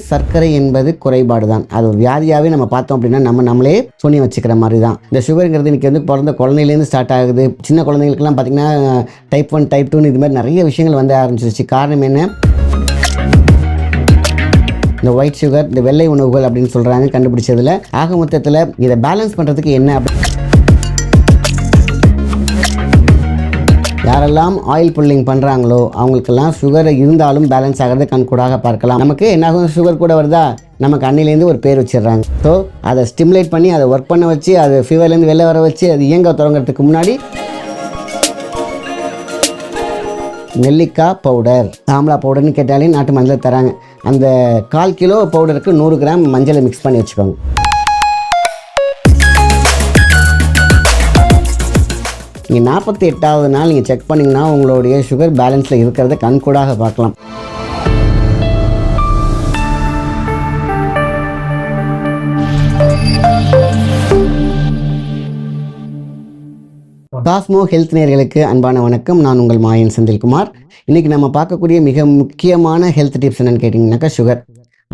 சர்க்கரை என்பது குறைபாடு தான். அது ஒரு வியாதியாகவே நம்ம பார்த்தோம் அப்படின்னா நம்மளே சொல்லி வச்சுக்கிற மாதிரி தான். இந்த சுகருங்கிறது இன்றைக்கி வந்து பிறந்த குழந்தையிலேருந்து ஸ்டார்ட் ஆகுது. சின்ன குழந்தைங்களுக்குலாம் பார்த்திங்கன்னா டைப் 1 டைப் 2 இது மாதிரி நிறைய விஷயங்கள் வந்து ஆரம்பிச்சிருச்சு. காரணம் என்ன? இந்த ஒயிட் சுகர், இந்த வெள்ளை உணவுகள் அப்படின்னு சொல்கிறாங்க கண்டுபிடிச்சதில். ஆக மொத்தத்தில் இதை பேலன்ஸ் பண்ணுறதுக்கு என்ன அப்படி யாரெல்லாம் ஆயில் புல்லிங் பண்ணுறாங்களோ அவங்களுக்கெல்லாம் சுகர் இருந்தாலும் பேலன்ஸ் ஆகிறத கண்கூடாக பார்க்கலாம். நமக்கு என்னாகும், சுகர் கூட வருதா, நமக்கு அன்னிலேருந்து ஒரு பேர் வச்சிடுறாங்க. ஸோ அதை ஸ்டிமுலேட் பண்ணி அதை ஒர்க் பண்ண வச்சு அது ஃபீவர்லேருந்து வெளில வர வச்சு அது இயங்க தொடங்குறதுக்கு முன்னாடி நெல்லிக்காய் பவுடர், ஆம்லா பவுடர்னு கேட்டாலே நாட்டு மஞ்சள் தராங்க. அந்த 1/4 கிலோ பவுடருக்கு 100 கிராம் மஞ்சளை மிக்ஸ் பண்ணி வச்சுக்கோங்க. நீங்கள் 48வது நாள் நீங்கள் செக் பண்ணிங்கன்னா உங்களுடைய சுகர் பேலன்ஸில் இருக்கிறத கண்கூடாக பார்க்கலாம். காஸ்மோ ஹெல்த் நேயர்களுக்கு அன்பான வணக்கம். நான் உங்கள் மாயன் செந்தில்குமார். இன்றைக்கி நம்ம பார்க்கக்கூடிய மிக முக்கியமான ஹெல்த் டிப்ஸ் என்னென்னு கேட்டிங்கனாக்கா சுகர்.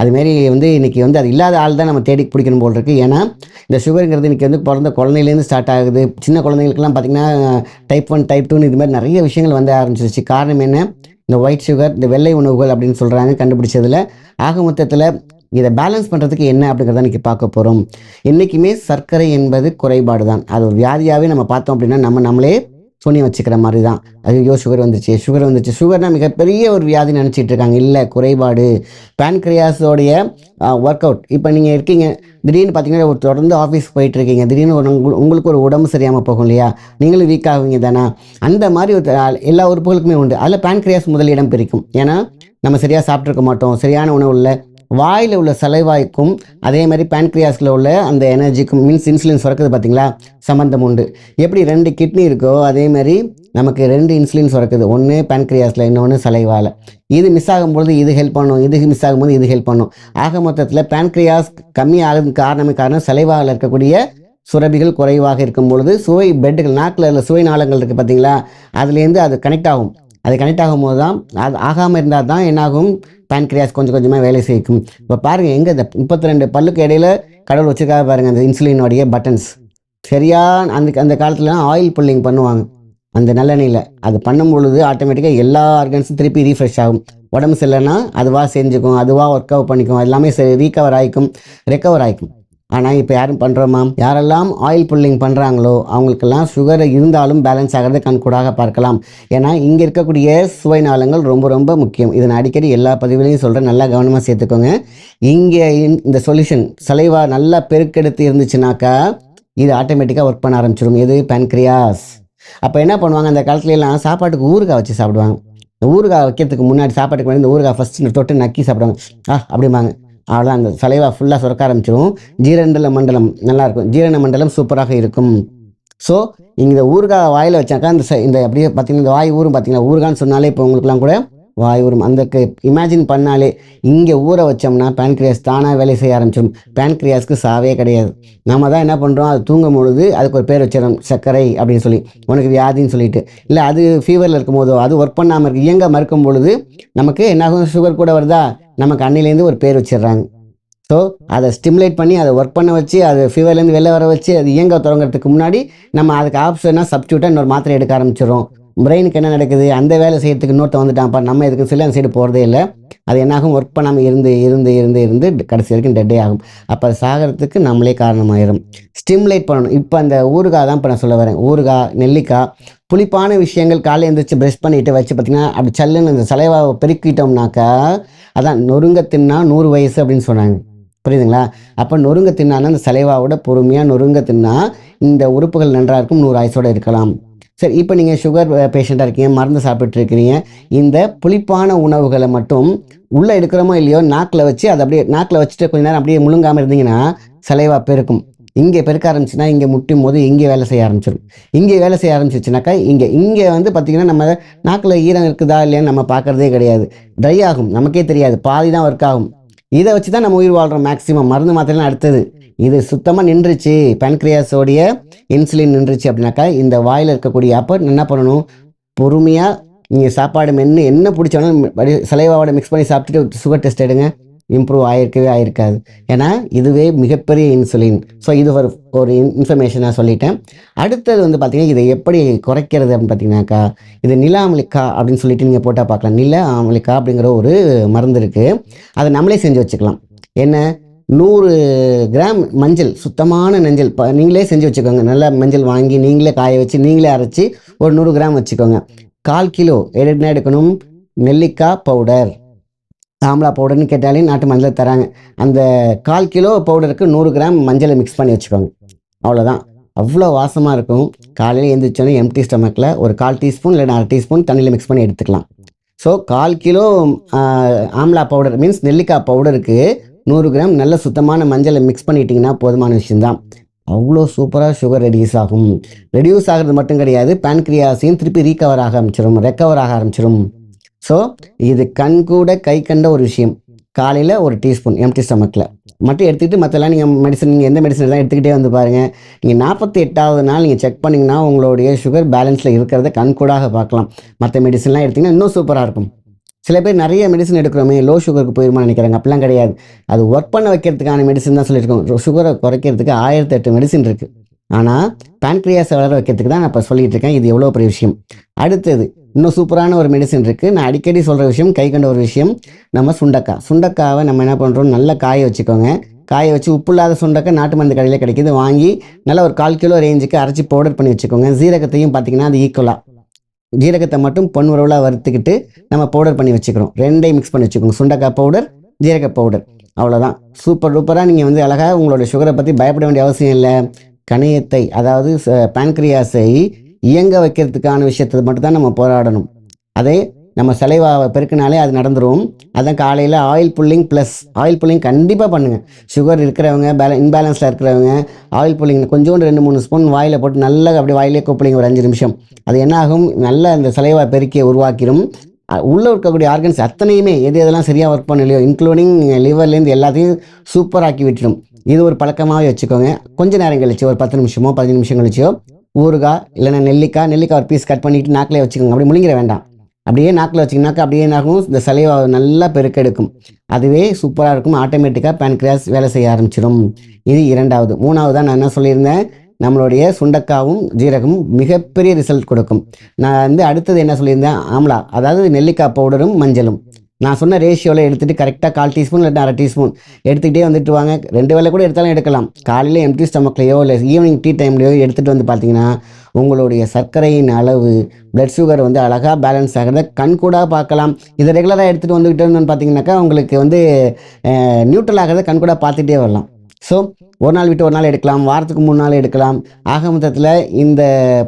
அதுமாரி வந்து இன்றைக்கி வந்து அது இல்லாத ஆள் தான் நம்ம தேடி பிடிக்கணும் போல் இருக்குது. ஏன்னா இந்த சுகருங்கிறது இன்றைக்கி வந்து பிறந்த குழந்தையிலேருந்து ஸ்டார்ட் ஆகுது. சின்ன குழந்தைங்களுக்குலாம் பார்த்திங்கன்னா டைப் 1 டைப் 2 இது மாதிரி நிறைய விஷயங்கள் வந்து ஆரம்பிச்சிருச்சு. காரணம் என்ன? இந்த ஒயிட் சுகர், இந்த வெள்ளை உணவுகள் அப்படின்னு சொல்கிறாங்க கண்டுபிடிச்சதில். ஆக மொத்தத்தில் இதை பேலன்ஸ் பண்ணுறதுக்கு என்ன அப்படிங்கிறத இன்றைக்கி பார்க்க போகிறோம். என்றைக்குமே சர்க்கரை என்பது குறைபாடு தான். அது ஒரு வியாதியாகவே நம்ம பார்த்தோம் அப்படின்னா நம்மளே சொல்லி வச்சுக்கிற மாதிரி தான். ஐயோ சுகர் வந்துச்சு. சுகர்னால் மிகப்பெரிய ஒரு வியாதி நினச்சிட்டு இருக்காங்க. இல்லை, குறைபாடு. பேன்க்ரியாஸோடைய ஒர்க் அவுட். இப்போ நீங்கள் இருக்கீங்க, திடீர்னு பார்த்தீங்கன்னா ஒரு தொடர்ந்து ஆஃபீஸ் போயிட்டு இருக்கீங்க, திடீர்னு உங்களுக்கு ஒரு உடம்பு சரியாமல் போகும் இல்லையா, நீங்களும் வீக் ஆகுவீங்க தானே. அந்த மாதிரி எல்லா உறுப்புகளுக்குமே உண்டு. அதில் பேன்க்ரியாஸ் முதலிடம் பிரிக்கும். ஏன்னா நம்ம சரியாக சாப்பிட்ருக்க மாட்டோம், சரியான உணவு இல்லை. வாயில் உள்ள சலைவாய்க்கும் அதே மாதிரி பேன்க்ரியாஸில் உள்ள அந்த எனர்ஜிக்கும் இன்சுலின் சுரக்குது பார்த்தீங்களா, சம்மந்தம் உண்டு. எப்படி 2 கிட்னி இருக்கோ அதே மாதிரி நமக்கு 2 இன்சுலின் சுரக்குது. ஒன்று பேன்க்ரியாஸில், இன்னொன்று சலைவால். இது மிஸ் ஆகும்போது இது ஹெல்ப் பண்ணும், இது மிஸ் ஆகும்போது இது ஹெல்ப் பண்ணும். ஆக மொத்தத்தில் பேன்க்ரியாஸ் கம்மி ஆகிறதுக்கு காரணம் சலைவாவில் இருக்கக்கூடிய சுரபிகள் குறைவாக இருக்கும் பொழுது சுவை பெட்டுகள், நாக்கில் சுவை நாளங்கள் இருக்குது பார்த்தீங்களா, அதுலேருந்து அது கனெக்ட் ஆகும். அது கனெக்ட் ஆகும்போது தான், அது ஆகாமல் இருந்தால் தான் என்னாகும், பேன்க்ரியாஸ் கொஞ்சம் கொஞ்சமாக வேலை செய்யும். இப்போ பாருங்கள், எங்கே இந்த 32 பல்லுக்கு இடையில கடவுள் வச்சுக்காக பாருங்கள் அந்த இன்சுலினுடைய பட்டன்ஸ். சரியாக அந்த காலத்துலலாம் ஆயில் புல்லிங் பண்ணுவாங்க அந்த நல்லெண்ணெயில். அது பண்ணும் பொழுது ஆட்டோமேட்டிக்காக எல்லா ஆர்கன்ஸும் திருப்பி ரீஃப்ரெஷ் ஆகும். உடம்பு சரியில்லைன்னா அதுவாக செஞ்சுக்கும், அதுவாக ஒர்க் அவுட் பண்ணிக்கும், எல்லாமே ரெக்கவர் ஆகிக்கும். ஆனால் இப்போ யாரும் பண்ணுறோமா? யாரெல்லாம் ஆயில் புல்லிங் பண்ணுறாங்களோ அவங்களுக்கெல்லாம் சுகர் இருந்தாலும் பேலன்ஸ் ஆகிறத கண்கூடாக பார்க்கலாம். ஏன்னா இங்கே இருக்கக்கூடிய சுவை நாளங்கள் ரொம்ப ரொம்ப முக்கியம். இதை நான் அடிக்கடி எல்லா பதிவுலையும் சொல்கிறேன், நல்லா கவனமாக சேர்த்துக்கோங்க. இங்கே இந்த சொல்யூஷன் சலைவா நல்லா பெருக்கெடுத்து இருந்துச்சுனாக்கா இது ஆட்டோமேட்டிக்காக ஒர்க் பண்ண ஆரம்பிச்சிடும். எது? பேன்க்ரியாஸ். அப்போ என்ன பண்ணுவாங்க, அந்த காலத்துலலாம் சாப்பாட்டுக்கு ஊறுகாய் வச்சு சாப்பிடுவாங்க. இந்த ஊறுகாய் வைக்கிறதுக்கு முன்னாடி, சாப்பாட்டுக்கு முன்னாடி இந்த ஊறுகாய் ஃபஸ்ட்டு தொட்டு நக்கி சாப்பிடுவாங்க. அப்படிம்பாங்க. அவ்வளோதான், அந்த சலைவா ஃபுல்லாக சுரக்க ஆரம்பிச்சிடும். ஜீரண மண்டலம் நல்லாயிருக்கும், ஜீரண மண்டலம் சூப்பராக இருக்கும். ஸோ இந்த ஊறுகாய் வாயில் வச்சாக்கா இந்த அப்படியே பார்த்தீங்கன்னா இந்த வாய் ஊறும் பார்த்தீங்கன்னா, ஊறுகான்னு சொன்னாலே இப்போ உங்களுக்குலாம் கூட வாய் ஊறும். அந்த இமேஜின் பண்ணாலே இங்கே ஊற வச்சோம்னா பேன்க்ரியாஸ் தானாக வேலை செய்ய ஆரம்பிச்சிடும். பேன்க்ரியாஸ்க்கு சாவே கிடையாது. நம்ம தான் என்ன பண்ணுறோம், அது தூங்கும் பொழுது அதுக்கு ஒரு பேர் வச்சிடறோம், சர்க்கரை அப்படின்னு சொல்லி, உனக்கு வியாதின்னு சொல்லிட்டு. இல்லை, அது ஃபீவரில் இருக்கும் போதோ அது ஒர்க் பண்ணாமல் இருக்கு, இயங்க மறுக்கும் பொழுது நமக்கு என்னாகும், சுகர் கூட வருதா, நமக்கு அன்னிலேருந்து ஒரு பேர் வச்சிடுறாங்க. ஸோ அதை ஸ்டிமுலேட் பண்ணி அதை ஒர்க் பண்ண வச்சு அது ஃபீவர்லேருந்து வெளில வர வச்சு அது இயங்க தொடங்குறதுக்கு முன்னாடி நம்ம அதுக்கு ஆப்ஷனாக சப்ஸ்டியூட்டாக இன்னொரு மாத்திரை எடுக்க ஆரம்பிச்சிடும். பிரெயினுக்கு என்ன நடக்குது, அந்த வேலை செய்யறதுக்கு இன்னொருத்த வந்துட்டான்ப்பா, நம்ம இதுக்கு சொல்லி அந்த சைடு போகிறதே இல்லை. அது என்னாகும், ஒர்க் பண்ணாமல் இருந்து கடைசி வரைக்கும் டெட்டே ஆகும். அப்போ அது சாகிறதுக்கு நம்மளே காரணமாயிடும். ஸ்டிமுலேட் பண்ணணும். இப்போ அந்த ஊறுகாய் தான் இப்போ நான் சொல்ல வரேன். ஊறுகாய், நெல்லிக்காய், புளிப்பான விஷயங்கள் காலையில் எழுந்திரிச்சு ப்ரெஷ் பண்ணிட்டு வச்சு பார்த்திங்கன்னா அப்படி சல்லுன்னு இந்த சலைவாவை பெருக்கிட்டோம்னாக்கா, அதான் நொறுங்க தின்னா 100 வயசு அப்படின்னு சொன்னாங்க. புரியுதுங்களா? அப்போ நொறுங்க தின்னான்னா அந்த சலைவாவோட பொறுமையாக நொறுங்க தின்னா இந்த உறுப்புகள் நன்றாக இருக்கும், 100 ஆயுசோடு இருக்கலாம். சரி, இப்போ நீங்கள் சுகர் பேஷண்ட்டாக இருக்கீங்க, மருந்து சாப்பிட்டு இருக்கிறீங்க, இந்த புளிப்பான உணவுகளை மட்டும் உள்ளே எடுக்கிறோமோ இல்லையோ நாக்கில் வச்சு அதை அப்படியே நாக்கில் வச்சுட்டு கொஞ்ச நேரம் அப்படியே முழுங்காமல் இருந்தீங்கன்னா சலைவா பெருக்கும். இங்கே பெருக்க ஆரம்பிச்சுன்னா இங்கே முட்டும் போது இங்கே வேலை செய்ய ஆரம்பிச்சிடும். இங்கே வேலை செய்ய ஆரம்பிச்சிச்சுனாக்கா இங்கே வந்து பார்த்திங்கன்னா நம்ம நாக்கில் ஈரம் இருக்குதா இல்லையான்னு நம்ம பார்க்குறதே கிடையாது. ட்ரை ஆகும், நமக்கே தெரியாது, பாதி தான் ஒர்க் ஆகும். இதை வச்சு தான் நம்ம உயிர் வாழ்கிறோம் மேக்ஸிமம். மருந்து மாத்திரைலாம் அடுத்தது இது சுத்தமாக நின்றுச்சு, பேன்க்ரியாஸோடைய இன்சுலின் நின்றுச்சு அப்படின்னாக்கா இந்த வாயில் இருக்கக்கூடிய அப்போ என்ன பண்ணணும், பொறுமையாக நீங்கள் சாப்பாடு மென்று என்ன பிடிச்சாலும் சலைவாவோட மிக்ஸ் பண்ணி சாப்பிட்டுட்டு சுகர் டெஸ்ட் எடுங்க. இம்ப்ரூவ் ஆயிருக்காது. ஏன்னா இதுவே மிகப்பெரிய இன்சுலின். ஸோ இது ஒரு இன்ஃபர்மேஷனாக சொல்லிட்டேன். அடுத்தது வந்து பார்த்தீங்கன்னா இதை எப்படி குறைக்கிறது அப்படின்னு பார்த்தீங்கன்னாக்கா, இது நில ஆமலிக்கா அப்படின்னு சொல்லிட்டு நீங்கள் போட்டால் பார்க்கலாம். நில ஆமலிக்கா அப்படிங்கிற ஒரு மருந்து இருக்குது. அதை நம்மளே செஞ்சு வச்சுக்கலாம். என்ன, 100 கிராம் மஞ்சள், சுத்தமான மஞ்சள் நீங்களே செஞ்சு வச்சுக்கோங்க. நல்லா மஞ்சள் வாங்கி நீங்களே காய வச்சு நீங்களே அரைச்சி ஒரு 100 கிராம் வச்சுக்கோங்க. 1/4 கிலோ என்ன எடுக்கணும், நெல்லிக்காய் பவுடர். ஆம்லா பவுடர்னு கேட்டாலே நாட்டு மஞ்சள் தராங்க. அந்த 1/4 கிலோ பவுடருக்கு 100 கிராம் மஞ்சளை மிக்ஸ் பண்ணி வச்சுக்கோங்க. அவ்வளோதான். அவ்வளோ வாசமாக இருக்கும். காலையில் எழுந்திரிச்சோன்னே எம்டி ஸ்டமக்கில் ஒரு 1/4 டீஸ்பூன் இல்லை 1/2 டீஸ்பூன் தண்ணியில் மிக்ஸ் பண்ணி எடுத்துக்கலாம். So 1/4 kilo amla powder means நெல்லிக்காய் பவுடருக்கு 100 கிராம் நல்ல சுத்தமான மஞ்சளை மிக்ஸ் பண்ணிட்டீங்கன்னா போதுமான விஷயம்தான். அவ்வளோ சூப்பராக சுகர் ரெடியூஸ் ஆகும். ரெடியூஸ் ஆகிறது மட்டும் கிடையாது, பேன்க்ரியாஸையும் திருப்பி ரெக்கவர் ஆக ஆரம்பிச்சிடும். ஸோ இது கண் கூட கை கண்ட ஒரு விஷயம். காலையில் ஒரு டீஸ்பூன் எம்டி ஸ்டமக்கில் மட்டும் எடுத்துக்கிட்டு மற்றெல்லாம் நீங்கள் எந்த மெடிசன் எல்லாம் எடுத்துக்கிட்டே வந்து பாருங்கள். நீங்கள் 48வது நாள் நீங்கள் செக் பண்ணிங்கன்னா உங்களுடைய சுகர் பேலன்ஸில் இருக்கிறத கண்கூடாக பார்க்கலாம். மற்ற மெடிசன்லாம் எடுத்திங்கன்னா இன்னும் சூப்பராக இருக்கும். சில பேர் நிறைய மெடிசன் எடுக்கிறோமே லோ சுகருக்கு போயிருமா நினைக்கிறாங்க. அப்படிலாம் கிடையாது. அது ஒர்க் பண்ண வைக்கிறதுக்கான மெடிசன் தான் சொல்லியிருக்கோம். சுகரை குறைக்கிறதுக்கு 1008 மெடிசன் இருக்குது. ஆனால் பேன்க்ரியாஸை வளர வைக்கிறதுக்கு தான் நான் இப்போ சொல்லிட்டு இருக்கேன். இது எவ்வளோ பெரிய விஷயம். அடுத்தது இன்னும் சூப்பரான ஒரு மெடிசன் இருக்குது. நான் அடிக்கடி சொல்கிற விஷயம், கை கண்ட ஒரு விஷயம், நம்ம சுண்டக்காவை நம்ம என்ன பண்ணுறோம், நல்லா காய வச்சுக்கோங்க. காய வச்சு உப்பு இல்லாத சுண்டக்காய் நாட்டு மருந்து கடையில் கிடைக்கிது, வாங்கி நல்லா ஒரு 1/4 கிலோ ரேஞ்சுக்கு அரைச்சி பவுடர் பண்ணி வச்சுக்கோங்க. ஜீரகத்தையும் பார்த்திங்கன்னா அது ஈக்குவலாக ஜீரகத்தை மட்டும் பொன்வரவுலாக வறுத்துக்கிட்டு நம்ம பவுடர் பண்ணி வச்சுக்கிறோம். ரெண்டையும் மிக்ஸ் பண்ணி வச்சுக்கோங்க. சுண்டக்காய் பவுடர், ஜீரக பவுடர். அவ்வளோதான். சூப்பர் டூப்பராக நீங்கள் வந்து அழகாக உங்களோட சுகரை பற்றி பயப்பட வேண்டிய அவசியம் இல்லை. கணையத்தை அதாவது பேன்க்ரியாஸை இயங்க வைக்கிறதுக்கான விஷயத்தை மட்டும் தான் நம்ம போராடணும். அதே நம்ம சலைவாவை பெருக்கினாலே அது நடந்துடும். அதான் காலையில் ஆயில் புல்லிங் கண்டிப்பாக பண்ணுங்கள். சுகர் இருக்கிறவங்க, இன்பேலன்ஸில் இருக்கிறவங்க ஆயில் புல்லிங் கொஞ்சோண்டு 2-3 ஸ்பூன் வாயில் போட்டு நல்லா அப்படியே வாயிலே கூப்பிடுங்க ஒரு 5 நிமிஷம். அது என்ன ஆகும், நல்லா அந்த சலைவா பெருக்கியை உருவாக்கிடும். உள்ளே இருக்கக்கூடிய ஆர்கன்ஸ் அத்தனையுமே எதெல்லாம் சரியாக ஒர்க் பண்ணலையோ இன்க்ளூடிங் லிவர்லேருந்து எல்லாத்தையும் சூப்பராக்கி விட்டுடும். இது ஒரு பழக்கமாகவே வச்சுக்கோங்க. கொஞ்சம் நேரம் கழிச்சு ஒரு 10 நிமிஷமோ 15 நிமிஷம் கழிச்சோ ஊறுகாய் இல்லைன்னா நெல்லிக்காய் ஒரு பீஸ் கட் பண்ணிவிட்டு நாக்கிலே வச்சுக்கோங்க. அப்படி முழுங்கிற வேண்டாம். அப்படியே நாக்கில் வச்சிங்கனாக்கா அப்படியே என்னாகும், இந்த சலைவா நல்லா பெருக்கெடுக்கும். அதுவே சூப்பராக இருக்கும். ஆட்டோமேட்டிக்காக பேன்க்ரியாஸ் வேலை செய்ய ஆரம்பிச்சிடும். இது 2வது. 3வது தான் நான் என்ன சொல்லியிருந்தேன், நம்மளுடைய சுண்டக்காவும் ஜீரகமும் மிகப்பெரிய ரிசல்ட் கொடுக்கும். நான் வந்து அடுத்தது என்ன சொல்லியிருந்தேன், ஆம்லா அதாவது நெல்லிக்காய் பவுடரும் மஞ்சளும் நான் சொன்ன ரேஷியோவில் எடுத்துகிட்டு கரெக்டாக 1/4 டீஸ்பூன் இல்லை 1/2 டீஸ்பூன் எடுத்துக்கிட்டே வந்துட்டு வாங்க. 2 வேளை கூட எடுத்தாலும் எடுக்கலாம். காலையில் எம்டி ஸ்டமக்லையோ இல்லை ஈவினிங் டீ டைம்லையோ எடுத்துகிட்டு வந்து பார்த்தீங்கன்னா உங்களுடைய சர்க்கரையின் அளவு, பிளட் சுகர் வந்து அழகாக பேலன்ஸ் ஆகிறத கண்கூடாக பார்க்கலாம். இதை ரெகுலராக எடுத்துகிட்டு வந்துக்கிட்டே இருந்தோன்னு பார்த்தீங்கன்னாக்கா உங்களுக்கு வந்து நியூட்ரல் ஆகிறத கண்கூடாக பார்த்துட்டே வரலாம். ஸோ ஒரு நாள் விட்டு ஒரு நாள் எடுக்கலாம், வாரத்துக்கு 3 நாள் எடுக்கலாம். ஆக மொத்தத்தில் இந்த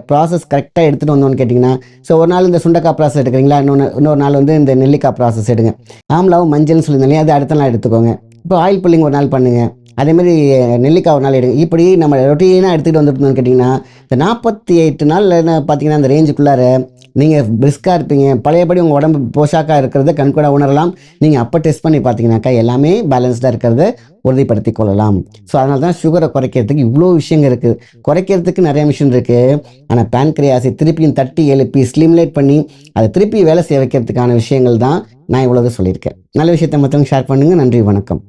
ப்ராசஸ் கரெக்டாக எடுத்துகிட்டு வந்தோன்னு கேட்டிங்கன்னா, ஸோ ஒரு நாள் இந்த சுண்டக்காய் ப்ராசஸ் எடுக்கிறீங்களா, இன்னொரு நாள் வந்து இந்த நெல்லிக்காய் ப்ராசஸ் எடுங்க. ஆம்லாவும் மஞ்சள்னு சொல்லியிருந்தாலே அது அடுத்த நாள் எடுத்துக்கோங்க. இப்போ ஆயில் புல்லிங் ஒரு நாள் பண்ணுங்கள். அதேமாதிரி நெல்லிக்காய் ஒரு நாள் எடுங்க. இப்படி நம்ம ரொட்டீனாக எடுத்துகிட்டு வந்துருந்தோம்னு கேட்டிங்கன்னா இந்த 48 நாள் பார்த்தீங்கன்னா அந்த ரேஞ்சுக்குள்ளார நீங்கள் பிரிஸ்காக இருப்பீங்க. பழையபடி உங்கள் உடம்பு போஷாக்காக இருக்கிறத கண்கூட உணரலாம். நீங்கள் அப்போ டெஸ்ட் பண்ணி பார்த்தீங்கன்னாக்கா எல்லாமே பேலன்ஸ்டாக இருக்கிறத உறுதிப்படுத்தி கொள்ளலாம். ஸோ அதனால தான் சுகரை குறைக்கிறதுக்கு இவ்வளோ விஷயங்கள் இருக்குது. குறைக்கிறதுக்கு நிறைய மிஷின் இருக்குது. ஆனால் பேன்க்ரியாஸை திருப்பியும் தட்டி எழுப்பி ஸ்லிமுலேட் பண்ணி அதை திருப்பி வேலை செய்ய வைக்கிறதுக்கான விஷயங்கள் தான் நான் இவ்வளவு சொல்லியிருக்கேன். நல்ல விஷயத்தை மற்றவங்க ஷேர் பண்ணுங்கள். நன்றி, வணக்கம்.